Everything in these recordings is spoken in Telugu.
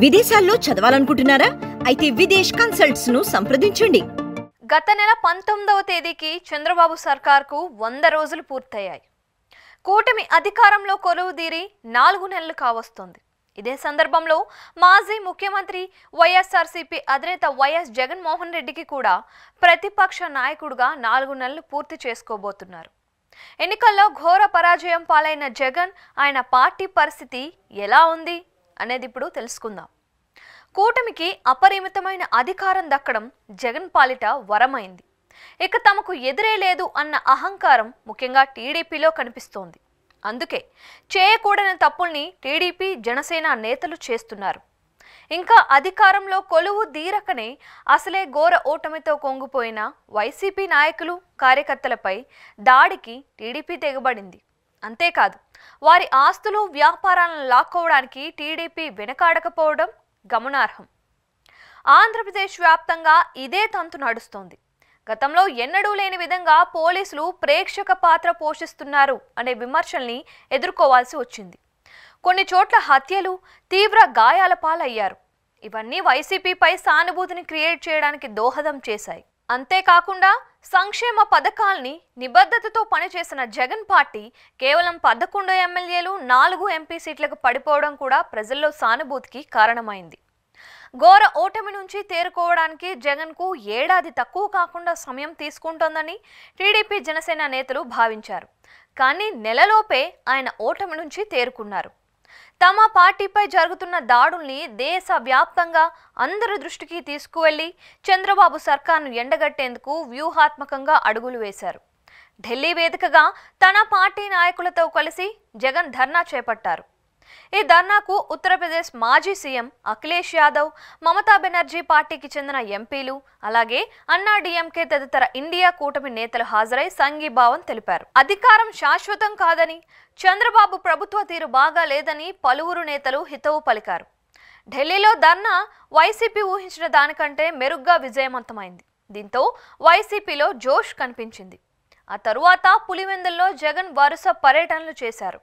విదేశాల్లో చదవాలనుకుంటున్నారా? అయితే విదేశ్ కన్సల్ట్స్ ను సంప్రదించండి. గత నెల 19వ తేదీకి చంద్రబాబు సర్కార్కు 100 రోజులు పూర్తయ్యాయి. కూటమి అధికారంలో కొలువుదీరి 4 నెలలు కావస్తోంది. ఇదే సందర్భంలో మాజీ ముఖ్యమంత్రి వైఎస్ఆర్సీపీ అధినేత వైఎస్ జగన్మోహన్ రెడ్డికి కూడా ప్రతిపక్ష నాయకుడిగా 4 నెలలు పూర్తి చేసుకోబోతున్నారు. ఎన్నికల్లో ఘోర పరాజయం పాలైన జగన్, ఆయన పార్టీ పరిస్థితి ఎలా ఉంది అనేది ఇప్పుడు తెలుసుకుందాం. కూటమికి అపరిమితమైన అధికారం దక్కడం జగన్ పాలిట వరమైంది. ఇక తమకు ఎదురే లేదు అన్న అహంకారం ముఖ్యంగా టీడీపీలో కనిపిస్తోంది. అందుకే చేయకూడని తప్పుల్ని టీడీపీ, జనసేన నేతలు చేస్తున్నారు. ఇంకా అధికారంలో కొలువు దీరకనే అసలే ఘోర ఓటమితో కొంగిపోయిన వైసీపీ నాయకులు, కార్యకర్తలపై దాడికి టీడీపీ తెగబడింది. అంతేకాదు, వారి ఆస్తులు, వ్యాపారాలను లాక్కోవడానికి టీడీపీ వెనకాడకపోవడం గమనార్హం. ఆంధ్రప్రదేశ్ వ్యాప్తంగా ఇదే తంతు నడుస్తోంది. గతంలో ఎన్నడూ లేని విధంగా పోలీసులు ప్రేక్షక పాత్ర పోషిస్తున్నారు అనే విమర్శల్ని ఎదుర్కోవాల్సి వచ్చింది. కొన్ని చోట్ల హత్యలు, తీవ్ర గాయాల పాలయ్యారు. ఇవన్నీ వైసీపీపై సానుభూతిని క్రియేట్ చేయడానికి దోహదం చేశాయి. అంతేకాకుండా సంక్షేమ పథకాల్ని నిబద్ధతతో పనిచేసిన జగన్ పార్టీ కేవలం 11 ఎమ్మెల్యేలు, 4 ఎంపీ సీట్లకు పడిపోవడం కూడా ప్రజల్లో సానుభూతికి కారణమైంది. ఘోర ఓటమి నుంచి తేరుకోవడానికి జగన్కు ఏడాది తక్కువ కాకుండా సమయం తీసుకుంటోందని టీడీపీ, జనసేన నేతలు భావించారు. కానీ నెలలోపే ఆయన ఓటమి నుంచి తేరుకున్నారు. తమ పార్టీపై జరుగుతున్న దాడుల్ని దేశ వ్యాప్తంగా అందరి దృష్టికి తీసుకువెళ్లి చంద్రబాబు సర్కార్ను ఎండగట్టేందుకు వ్యూహాత్మకంగా అడుగులు వేశారు. ఢిల్లీ వేదికగా తన పార్టీ నాయకులతో కలిసి జగన్ ధర్నా చేపట్టారు. ఈ ధర్నాకు ఉత్తరప్రదేశ్ మాజీ సీఎం అఖిలేష్ యాదవ్, మమతా బెనర్జీ పార్టీకి చెందిన ఎంపీలు, అలాగే అన్నా డీఎంకే తదితర ఇండియా కూటమి నేతలు హాజరై సంఘీభావం తెలిపారు. అధికారం శాశ్వతం కాదని, చంద్రబాబు ప్రభుత్వ తీరు బాగా లేదని పలువురు నేతలు హితవు పలికారు. ఢిల్లీలో ధర్నా వైసీపీ ఊహించిన దానికంటే మెరుగ్గా విజయవంతమైంది. దీంతో వైసీపీలో జోష్ కనిపించింది. ఆ తరువాత పులివెందుల్లో జగన్ వరుస పర్యటనలు చేశారు.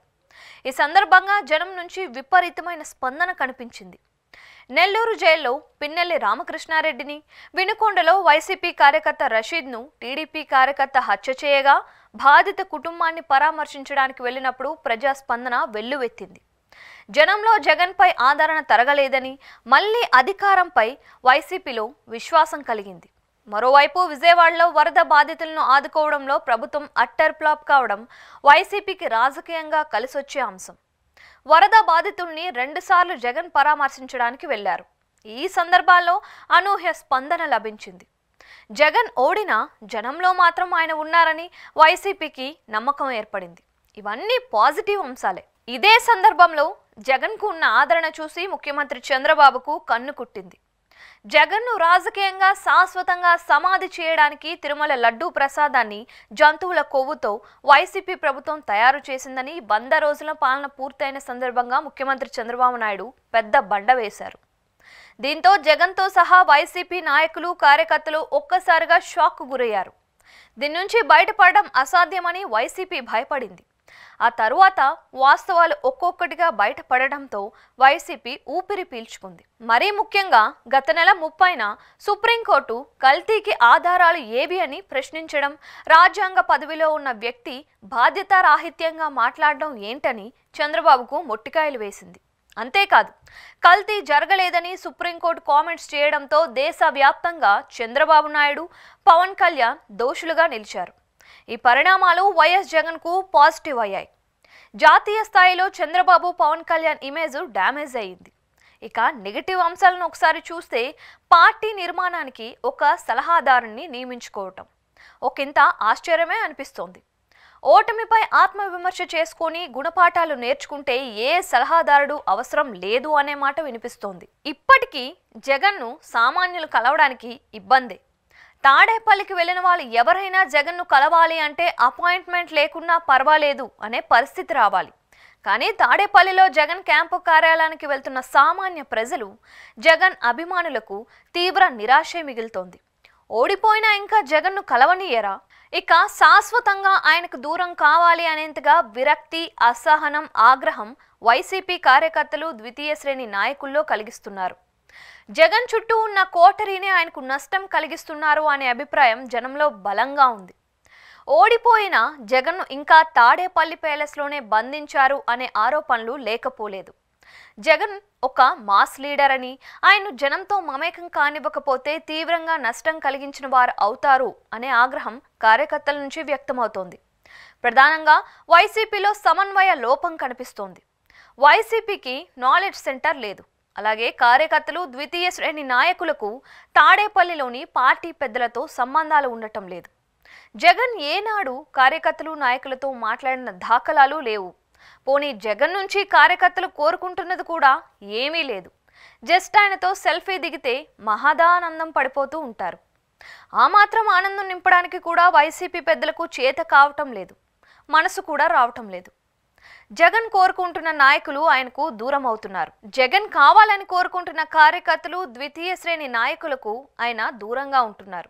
ఈ సందర్భంగా జనం నుంచి విపరీతమైన స్పందన కనిపించింది. నెల్లూరు జైల్లో పిన్నెల్లి రామకృష్ణారెడ్డిని, వినుకొండలో వైసీపీ కార్యకర్త రషీద్ను టీడీపీ కార్యకర్త హత్య చేయగా బాధిత కుటుంబాన్ని పరామర్శించడానికి వెళ్ళినప్పుడు ప్రజాస్పందన వెల్లువెత్తింది. జనంలో జగన్పై ఆదరణ తరగలేదని, మళ్లీ అధికారంపై వైసీపీలో విశ్వాసం కలిగింది. మరోవైపు విజయవాడలో వరద బాధితులను ఆదుకోవడంలో ప్రభుత్వం అట్టర్ ఫ్లాప్ కావడం వైసీపీకి రాజకీయంగా కలిసొచ్చే అంశం. వరద బాధితుల్ని 2 సార్లు జగన్ పరామర్శించడానికి వెళ్లారు. ఈ సందర్భాల్లో అనూహ్య స్పందన లభించింది. జగన్ ఓడినా జనంలో మాత్రం ఆయన ఉన్నారని వైసీపీకి నమ్మకం ఏర్పడింది. ఇవన్నీ పాజిటివ్ అంశాలే. ఇదే సందర్భంలో జగన్కు ఉన్న ఆదరణ చూసి ముఖ్యమంత్రి చంద్రబాబుకు కన్ను కుట్టింది. జగన్ను రాజకీయంగా శాశ్వతంగా సమాధి చేయడానికి తిరుమల లడ్డూ ప్రసాదాన్ని జంతువుల కొవ్వుతో వైసీపీ ప్రభుత్వం తయారు చేసిందని 100 రోజుల పాలన పూర్తయిన సందర్భంగా ముఖ్యమంత్రి చంద్రబాబు నాయుడు పెద్ద బండ వేశారు. దీంతో జగన్తో సహా వైసీపీ నాయకులు, కార్యకర్తలు ఒక్కసారిగా షాక్కు గురయ్యారు. దీని నుంచి బయటపడడం అసాధ్యమని వైసీపీ భయపడింది. ఆ తరువాత వాస్తవాలు ఒక్కొక్కటిగా బయటపడడంతో వైసీపీ ఊపిరి పీల్చుకుంది. మరీ ముఖ్యంగా గత నెల 30న సుప్రీంకోర్టు కల్తీకి ఆధారాలు ఏవి అని ప్రశ్నించడం, రాజ్యాంగ పదవిలో ఉన్న వ్యక్తి బాధ్యతారాహిత్యంగా మాట్లాడడం ఏంటని చంద్రబాబుకు మొట్టికాయలు వేసింది. అంతేకాదు, కల్తీ జరగలేదని సుప్రీంకోర్టు కామెంట్స్ చేయడంతో దేశవ్యాప్తంగా చంద్రబాబు నాయుడు, పవన్ కళ్యాణ్ దోషులుగా నిలిచారు. ఈ పరిణామాలు వైఎస్ జగన్కు పాజిటివ్ అయ్యాయి. జాతీయ స్థాయిలో చంద్రబాబు, పవన్ కళ్యాణ్ ఇమేజ్ డ్యామేజ్ అయ్యింది. ఇక నెగిటివ్ అంశాలను ఒకసారి చూస్తే, పార్టీ నిర్మాణానికి ఒక సలహాదారుని నియమించుకోవటం ఒకంత ఆశ్చర్యమే అనిపిస్తోంది. ఓటమిపై ఆత్మవిమర్శ చేసుకొని గుణపాఠాలు నేర్చుకుంటే ఏ సలహాదారుడు అవసరం లేదు అనే మాట వినిపిస్తోంది. ఇప్పటికీ జగన్ను సామాన్యులు కలవడానికి ఇబ్బందే. తాడేపల్లికి వెళ్లిన వాళ్ళు ఎవరైనా జగన్ను కలవాలి అంటే అపాయింట్మెంట్ లేకున్నా పర్వాలేదు అనే పరిస్థితి రావాలి. కానీ తాడేపల్లిలో జగన్ క్యాంపు కార్యాలయానికి వెళ్తున్న సామాన్య ప్రజలు, జగన్ అభిమానులకు తీవ్ర నిరాశే మిగులుతోంది. ఓడిపోయినా ఇంకా జగన్ను కలవనీయరా? ఇక శాశ్వతంగా ఆయనకు దూరం కావాలి అనేంతగా విరక్తి, అసహనం, ఆగ్రహం వైసీపీ కార్యకర్తలు, ద్వితీయ శ్రేణి నాయకుల్లో కలిగిస్తున్నారు. జగన్ చుట్టూ ఉన్న కోటరీనే ఆయనకు నష్టం కలిగిస్తున్నారు అనే అభిప్రాయం జనంలో బలంగా ఉంది. ఓడిపోయిన జగన్ను ఇంకా తాడేపల్లి ప్యాలెస్లోనే బంధించారు అనే ఆరోపణలు లేకపోలేదు. జగన్ ఒక మాస్ లీడర్ అని, ఆయన్ను జనంతో మమేకం కానివ్వకపోతే తీవ్రంగా నష్టం కలిగించిన వారు అవుతారు అనే ఆగ్రహం కార్యకర్తల నుంచి వ్యక్తమవుతోంది. ప్రధానంగా వైసీపీలో సమన్వయ లోపం కనిపిస్తోంది. వైసీపీకి నాలెడ్జ్ సెంటర్ లేదు. అలాగే కార్యకర్తలు, ద్వితీయ శ్రేణి నాయకులకు తాడేపల్లిలోని పార్టీ పెద్దలతో సంబంధాలు ఉండటం లేదు. జగన్ ఏనాడు కార్యకర్తలు, నాయకులతో మాట్లాడిన దాఖలాలు లేవు. పోనీ జగన్ నుంచి కార్యకర్తలు కోరుకుంటున్నది కూడా ఏమీ లేదు. జస్ట్ ఆయనతో సెల్ఫీ దిగితే మహదానందం పడిపోతూ ఉంటారు. ఆ మాత్రం ఆనందం నింపడానికి కూడా వైసీపీ పెద్దలకు చేత కావటం లేదు, మనసు కూడా రావటం లేదు. జగన్ కోరుకుంటున్న నాయకులు ఆయనకు దూరం అవుతున్నారు. జగన్ కావాలని కోరుకుంటున్న కార్యకర్తలు, ద్వితీయ శ్రేణి నాయకులకు ఆయన దూరంగా ఉంటున్నారు.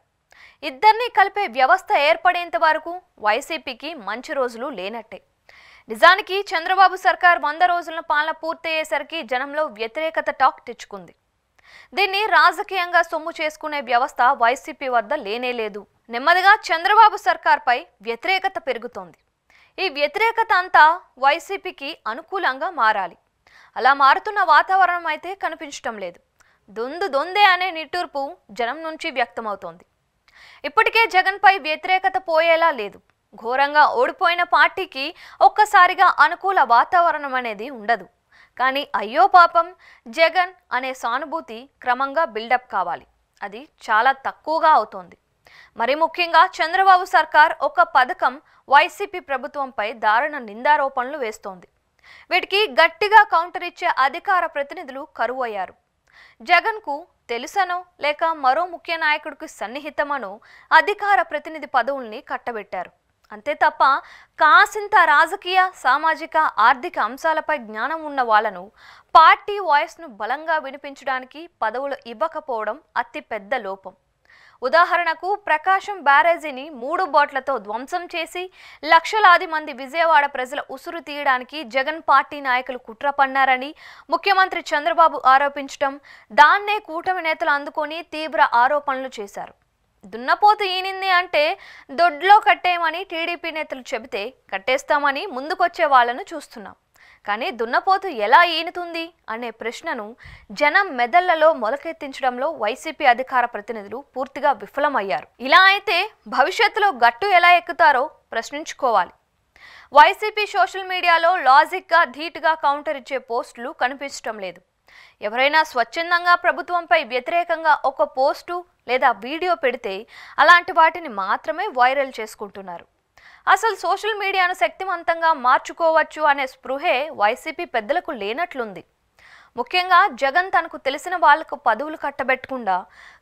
ఇద్దరినీ కలిపే వ్యవస్థ ఏర్పడేంత వరకు వైసీపీకి మంచి రోజులు లేనట్టే. నిజానికి చంద్రబాబు సర్కార్ 100 రోజుల పాలన పూర్తయ్యేసరికి జనంలో వ్యతిరేకత టాక్ తెచ్చుకుంది. దీన్ని రాజకీయంగా సొమ్ము చేసుకునే వ్యవస్థ వైసీపీ వద్ద లేనేలేదు. నెమ్మదిగా చంద్రబాబు సర్కార్పై వ్యతిరేకత పెరుగుతోంది. ఈ వ్యతిరేకత అంతా వైసీపీకి అనుకూలంగా మారాలి. అలా మారుతున్న వాతావరణం అయితే కనిపించటం లేదు. దొందే అనే నిట్టూర్పు జనం నుంచి వ్యక్తమవుతోంది. ఇప్పటికే జగన్పై వ్యతిరేకత పోయేలా లేదు. ఘోరంగా ఓడిపోయిన పార్టీకి ఒక్కసారిగా అనుకూల వాతావరణం అనేది ఉండదు. కానీ అయ్యో పాపం జగన్ అనే సానుభూతి క్రమంగా బిల్డప్ కావాలి. అది చాలా తక్కువగా అవుతోంది. మరి ముఖ్యంగా చంద్రబాబు సర్కార్ ఒక పథకం వైసీపీ ప్రభుత్వంపై దారుణ నిందారోపణలు వేస్తోంది. వీటికి గట్టిగా కౌంటర్ ఇచ్చే అధికార ప్రతినిధులు కరువయ్యారు. జగన్కు తెలుసనో లేక మరో ముఖ్య నాయకుడికి సన్నిహితమనో అధికార ప్రతినిధి పదవుల్ని కట్టబెట్టారు. అంతే తప్ప కాసింత రాజకీయ, సామాజిక, ఆర్థిక అంశాలపై జ్ఞానం ఉన్న వాళ్లను, పార్టీ వాయిస్ను బలంగా వినిపించడానికి పదవులు ఇవ్వకపోవడం అతి పెద్ద లోపం. ఉదాహరణకు ప్రకాశం బ్యారేజీని 3 బోట్లతో ధ్వంసం చేసి లక్షలాది మంది విజయవాడ ప్రజల ఉసురు తీయడానికి జగన్ పార్టీ నాయకులు కుట్ర పన్నారని ముఖ్యమంత్రి చంద్రబాబు ఆరోపించడం, దాన్నే కూటమి నేతలు అందుకొని తీవ్ర ఆరోపణలు చేశారు. దున్నపోతు ఈనింది అంటే దొడ్లో కట్టేయమని టీడీపీ నేతలు చెబితే కట్టేస్తామని ముందుకొచ్చే వాళ్లను చూస్తున్నాం. కానీ దున్నపోతు ఎలా ఈనుతుంది అనే ప్రశ్నను జనం మెదళ్లలో మొలకెత్తించడంలో వైసీపీ అధికార ప్రతినిధులు పూర్తిగా విఫలమయ్యారు. ఇలా అయితే భవిష్యత్తులో గట్టు ఎలా ఎక్కుతారో ప్రశ్నించుకోవాలి. వైసీపీ సోషల్ మీడియాలో లాజిక్గా, ధీటుగా కౌంటర్ ఇచ్చే పోస్టులు కనిపించడం లేదు. ఎవరైనా స్వచ్ఛందంగా ప్రభుత్వంపై వ్యతిరేకంగా ఒక పోస్టు లేదా వీడియో పెడితే అలాంటి వాటిని మాత్రమే వైరల్ చేసుకుంటున్నారు. అసలు సోషల్ మీడియాను శక్తివంతంగా మార్చుకోవచ్చు అనే స్పృహే వైసీపీ పెద్దలకు లేనట్లుంది. ముఖ్యంగా జగన్ తనకు తెలిసిన వాళ్లకు పదవులు కట్టబెట్టకుండా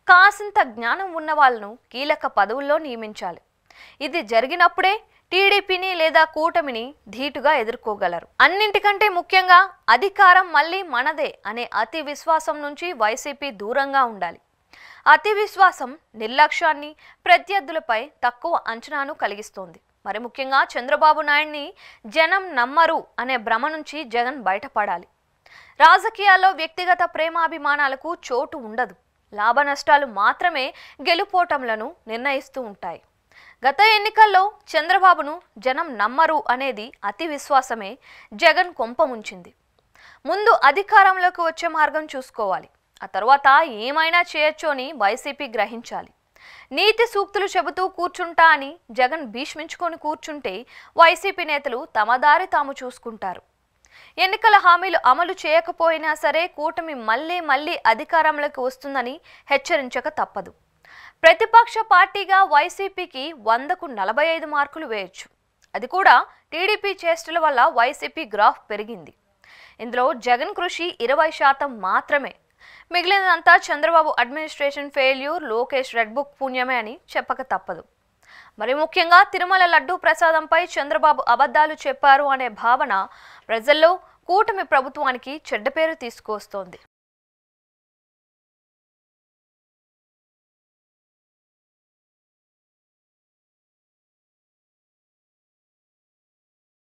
కాసింత జ్ఞానం ఉన్న వాళ్ళను కీలక పదవుల్లో నియమించాలి. ఇది జరిగినప్పుడే టీడీపీని లేదా కూటమిని ధీటుగా ఎదుర్కోగలరు. అన్నింటికంటే ముఖ్యంగా అధికారం మళ్ళీ మనదే అనే అతి విశ్వాసం నుంచి వైసీపీ దూరంగా ఉండాలి. అతి విశ్వాసం నిర్లక్ష్యాన్ని, ప్రత్యర్థులపై తక్కువ అంచనాను కలిగిస్తోంది. మరి ముఖ్యంగా చంద్రబాబు నాయుడిని జనం నమ్మరు అనే భ్రమ నుంచి జగన్ బయటపడాలి. రాజకీయాల్లో వ్యక్తిగత ప్రేమాభిమానాలకు చోటు ఉండదు. లాభ నష్టాలు మాత్రమే గెలుపోటములను నిర్ణయిస్తూ ఉంటాయి. గత ఎన్నికల్లో చంద్రబాబును జనం నమ్మరు అనేది అతి విశ్వాసమే జగన్ కొంపముంచింది. ముందు అధికారంలోకి వచ్చే మార్గం చూసుకోవాలి. ఆ తర్వాత ఏమైనా చేయొచ్చు అని వైసీపీ గ్రహించాలి. నీతి సూక్తులు చెబుతూ కూర్చుంటా అని జగన్ భీష్మించుకొని కూర్చుంటే వైసీపీ నేతలు తమ దారి తాము చూసుకుంటారు. ఎన్నికల హామీలు అమలు చేయకపోయినా సరే కూటమి మళ్ళీ అధికారంలోకి వస్తుందని హెచ్చరించక తప్పదు. ప్రతిపక్ష పార్టీగా వైసీపీకి 100కు 45 మార్కులు వేయొచ్చు. అది కూడా టీడీపీ చేష్టల వల్ల వైసీపీ గ్రాఫ్ పెరిగింది. ఇందులో జగన్ కృషి 20% మాత్రమే. మిగిలినదంతా Chandrababu administration failure, Lokesh red book పుణ్యమే అని చెప్పక తప్పదు. మరి ముఖ్యంగా తిరుమల లడ్డూ ప్రసాదంపై చంద్రబాబు అబద్ధాలు చెప్పారు అనే భావన ప్రజల్లో కూటమి ప్రభుత్వానికి చెడ్డ పేరు తీసుకొస్తోంది.